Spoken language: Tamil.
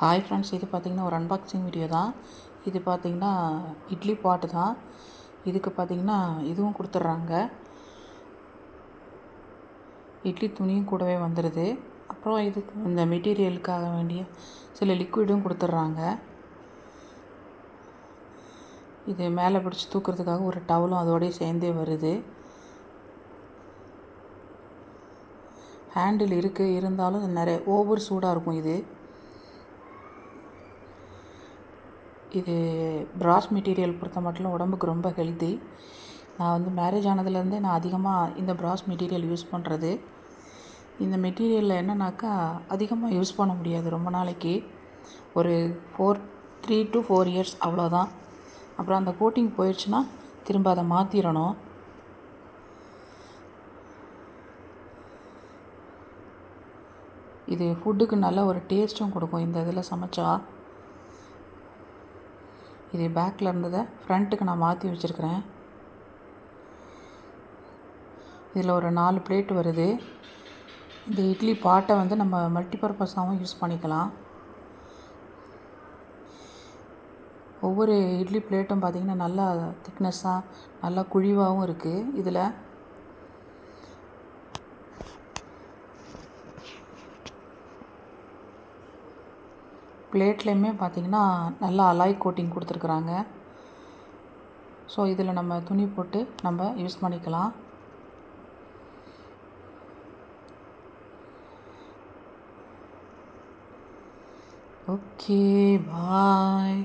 ஹாய் ஃப்ரெண்ட்ஸ், இது பார்த்திங்கன்னா ஒரு அன்பாக்சிங் வீடியோ தான். இது பார்த்திங்கன்னா இட்லி பாட்டு தான். இதுக்கு பார்த்திங்கன்னா இதுவும் கொடுத்துட்றாங்க, இட்லி துணியும் கூடவே வந்துடுது. அப்புறம் இதுக்கு இந்த மெட்டீரியலுக்காக வேண்டிய சில லிக்விடும் கொடுத்துட்றாங்க. இது மேலே பிடிச்சி தூக்கிறதுக்காக ஒரு டவலும் அதோடய சேர்ந்தே வருது. ஹேண்டில் இருக்குது, இருந்தாலும் நிறைய ஓவர் சூடாக இருக்கும். இது ப்ராஸ் மெட்டீரியல் பொறுத்த மட்டும் உடம்புக்கு ரொம்ப ஹெல்த்தி. நான் மேரேஜ் ஆனதுலேருந்தே நான் அதிகமாக இந்த ப்ராஸ் மெட்டீரியல் யூஸ் பண்ணுறது. இந்த மெட்டீரியலில் என்னன்னாக்கா அதிகமாக யூஸ் பண்ண முடியாது ரொம்ப நாளைக்கு. ஒரு 3 to 4 இயர்ஸ் அவ்வளோதான். அப்புறம் அந்த கோட்டிங் போயிடுச்சுன்னா திரும்ப அதை மாற்றிடணும். இது ஃபுட்டுக்கு நல்ல ஒரு டேஸ்ட்டும் கொடுக்கும் இந்த இதில் சமைச்சா. இது பேக்கில் இருந்ததை ஃப்ரண்ட்டுக்கு நான் மாற்றி வச்சுருக்கிறேன். இதில் ஒரு 4 பிளேட் வருது. இந்த இட்லி பாட்டை நம்ம மல்டிபர்பஸாகவும் யூஸ் பண்ணிக்கலாம். ஒவ்வொரு இட்லி பிளேட்டும் பார்த்திங்கன்னா நல்லா திக்னஸ்ஸாக நல்லா குழிவாகவும் இருக்குது. இதில் பிளேட்லேயுமே பார்த்திங்கன்னா நல்லா அலாய் கோட்டிங் கொடுத்துருக்குறாங்க. ஸோ இதில் நம்ம துணி போட்டு நம்ம யூஸ் பண்ணிக்கலாம். ஓகே, பாய்.